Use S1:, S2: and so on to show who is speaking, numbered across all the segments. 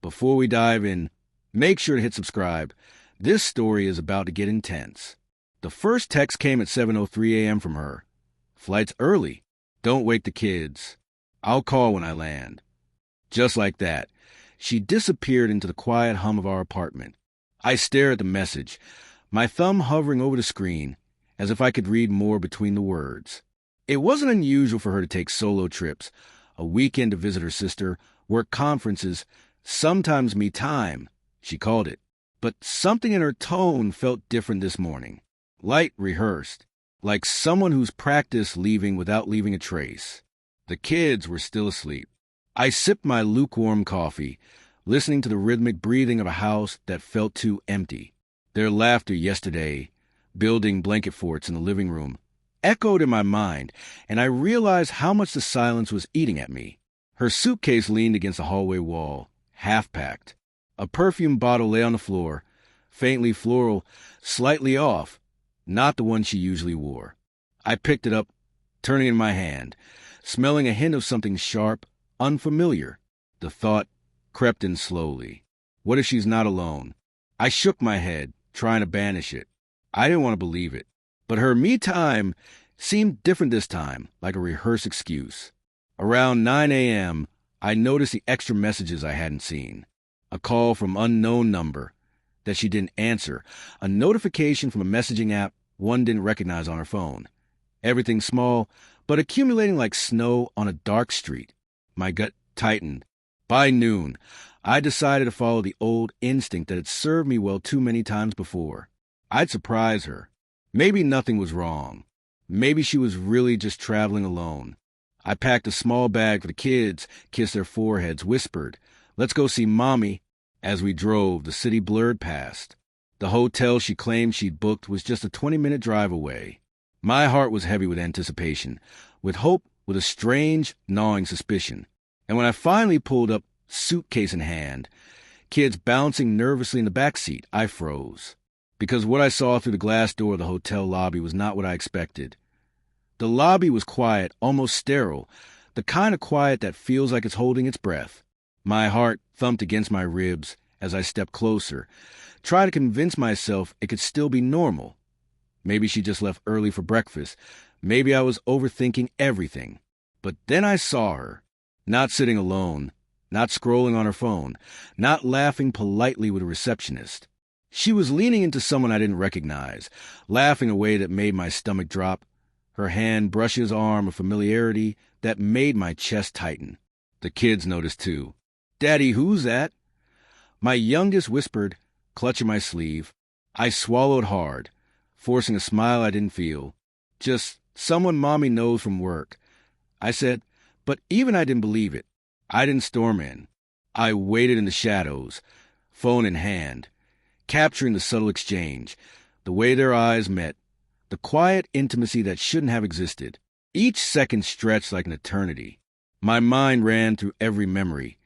S1: Before we dive in, make sure to hit subscribe. This story is about to get intense. The first text came at 7:03 a.m. from her. Flight's early. Don't wake the kids. I'll call when I land. Just like that, she disappeared into the quiet hum of our apartment. I stare at the message, my thumb hovering over the screen, as if I could read more between the words. It wasn't unusual for her to take solo trips, a weekend to visit her sister, work conferences, sometimes me time, she called it. But something in her tone felt different this morning. Light rehearsed, like someone who's practiced leaving without leaving a trace. The kids were still asleep. I sipped my lukewarm coffee, listening to the rhythmic breathing of a house that felt too empty. Their laughter yesterday, building blanket forts in the living room, echoed in my mind, and I realized how much the silence was eating at me. Her suitcase leaned against the hallway wall, half-packed. A perfume bottle lay on the floor, faintly floral, slightly off, not the one she usually wore. I picked it up, turning it in my hand, smelling a hint of something sharp, unfamiliar. The thought crept in slowly. What if she's not alone? I shook my head, trying to banish it. I didn't want to believe it. But her me time seemed different this time, like a rehearsed excuse. Around 9 a.m., I noticed the extra messages I hadn't seen. A call from unknown number that she didn't answer. A notification from a messaging app one didn't recognize on her phone. Everything small, but accumulating like snow on a dark street. My gut tightened. By noon, I decided to follow the old instinct that had served me well too many times before. I'd surprise her. Maybe nothing was wrong. Maybe she was really just traveling alone. I packed a small bag for the kids, kissed their foreheads, whispered, "Let's go see Mommy." As we drove, the city blurred past. The hotel she claimed she'd booked was just a 20-minute drive away. My heart was heavy with anticipation, with hope, with a strange, gnawing suspicion. And when I finally pulled up, suitcase in hand, kids bouncing nervously in the back seat, I froze. Because what I saw through the glass door of the hotel lobby was not what I expected. The lobby was quiet, almost sterile, the kind of quiet that feels like it's holding its breath. My heart thumped against my ribs as I stepped closer, tried to convince myself it could still be normal. Maybe she just left early for breakfast. Maybe I was overthinking everything. But then I saw her, not sitting alone, not scrolling on her phone, not laughing politely with a receptionist. She was leaning into someone I didn't recognize, laughing in a way that made my stomach drop. Her hand brushed his arm, a familiarity that made my chest tighten. The kids noticed too. "Daddy, who's that?" My youngest whispered, clutching my sleeve. I swallowed hard, forcing a smile I didn't feel. "Just someone Mommy knows from work," I said, but even I didn't believe it. I didn't storm in. I waited in the shadows, phone in hand, capturing the subtle exchange, the way their eyes met, the quiet intimacy that shouldn't have existed. Each second stretched like an eternity. My mind ran through every memory,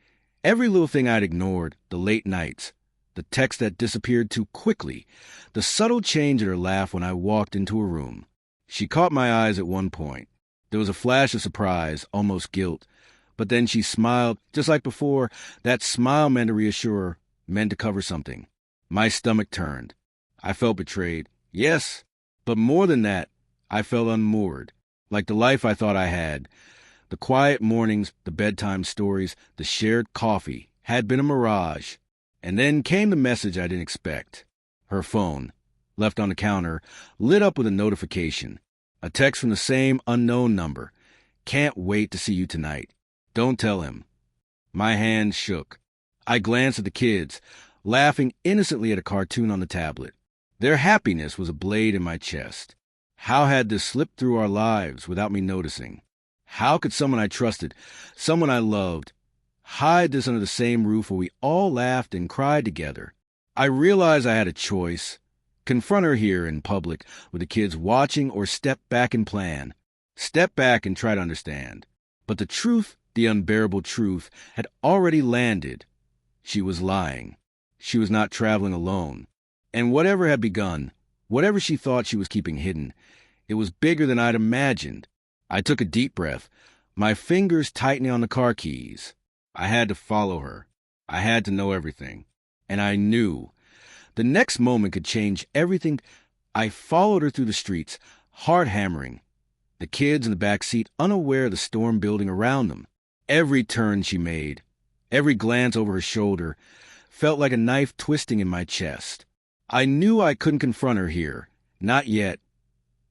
S1: every little thing I'd ignored, the late nights, the text that disappeared too quickly, the subtle change in her laugh when I walked into her room. She caught my eyes at one point. There was a flash of surprise, almost guilt, but then she smiled, just like before. That smile meant to reassure her, meant to cover something. My stomach turned. I felt betrayed. Yes, but more than that, I felt unmoored, like the life I thought I had. The quiet mornings, the bedtime stories, the shared coffee had been a mirage. And then came the message I didn't expect. Her phone, left on the counter, lit up with a notification. A text from the same unknown number. "Can't wait to see you tonight. Don't tell him." My hand shook. I glanced at the kids, laughing innocently at a cartoon on the tablet. Their happiness was a blade in my chest. How had this slipped through our lives without me noticing? How could someone I trusted, someone I loved, hide this under the same roof where we all laughed and cried together? I realized I had a choice. Confront her here in public with the kids watching, or step back and plan. Step back and try to understand. But the truth, the unbearable truth, had already landed. She was lying. She was not traveling alone. And whatever had begun, whatever she thought she was keeping hidden, it was bigger than I'd imagined. I took a deep breath, my fingers tightening on the car keys. I had to follow her. I had to know everything. And I knew the next moment could change everything. I followed her through the streets, heart hammering, the kids in the back seat unaware of the storm building around them. Every turn she made, every glance over her shoulder, felt like a knife twisting in my chest. I knew I couldn't confront her here. Not yet.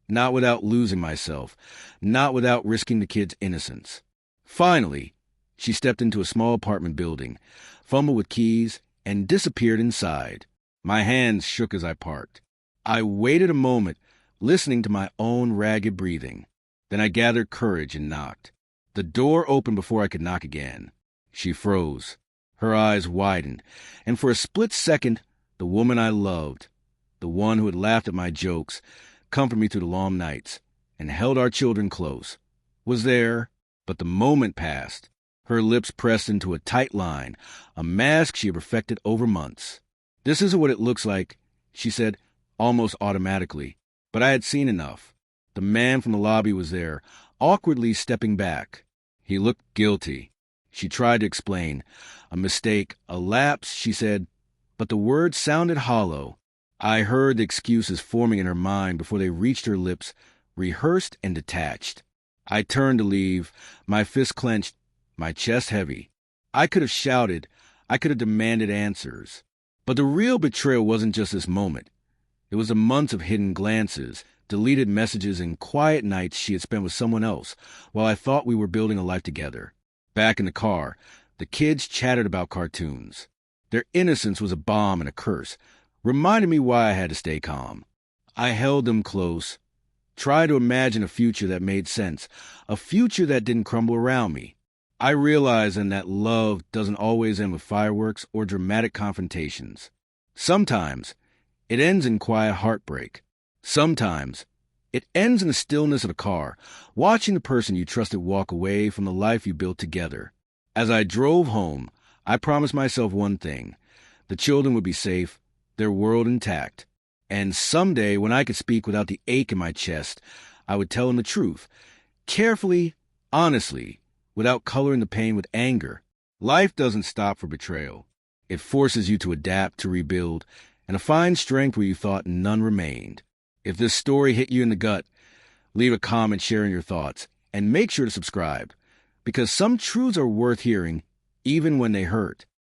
S1: Not without losing myself. Not without risking the kids' innocence. Finally, she stepped into a small apartment building, fumbled with keys, and disappeared inside. My hands shook as I parked. I waited a moment, listening to my own ragged breathing. Then I gathered courage and knocked. The door opened before I could knock again. She froze. Her eyes widened, and for a split second, the woman I loved, the one who had laughed at my jokes, comforted me through the long nights, and held our children close, was there. But the moment passed. Her lips pressed into a tight line, a mask she had perfected over months. "This isn't what it looks like," she said, almost automatically. But I had seen enough. The man from the lobby was there, awkwardly stepping back. He looked guilty. She tried to explain. "A mistake, a lapse," she said, but the words sounded hollow. I heard the excuses forming in her mind before they reached her lips, rehearsed and detached. I turned to leave, my fist clenched, my chest heavy. I could have shouted. I could have demanded answers. But the real betrayal wasn't just this moment. It was the months of hidden glances, deleted messages, and quiet nights she had spent with someone else while I thought we were building a life together. Back in the car, the kids chattered about cartoons. Their innocence was a balm and a curse, reminded me why I had to stay calm. I held them close, tried to imagine a future that made sense, a future that didn't crumble around me. I realized then that love doesn't always end with fireworks or dramatic confrontations. Sometimes it ends in quiet heartbreak. Sometimes it ends in the stillness of a car, watching the person you trusted walk away from the life you built together. As I drove home, I promised myself one thing. The children would be safe, their world intact. And someday, when I could speak without the ache in my chest, I would tell them the truth, carefully, honestly, without coloring the pain with anger. Life doesn't stop for betrayal. It forces you to adapt, to rebuild, and to find strength where you thought none remained. If this story hit you in the gut, leave a comment sharing your thoughts, and make sure to subscribe, because some truths are worth hearing, even when they hurt.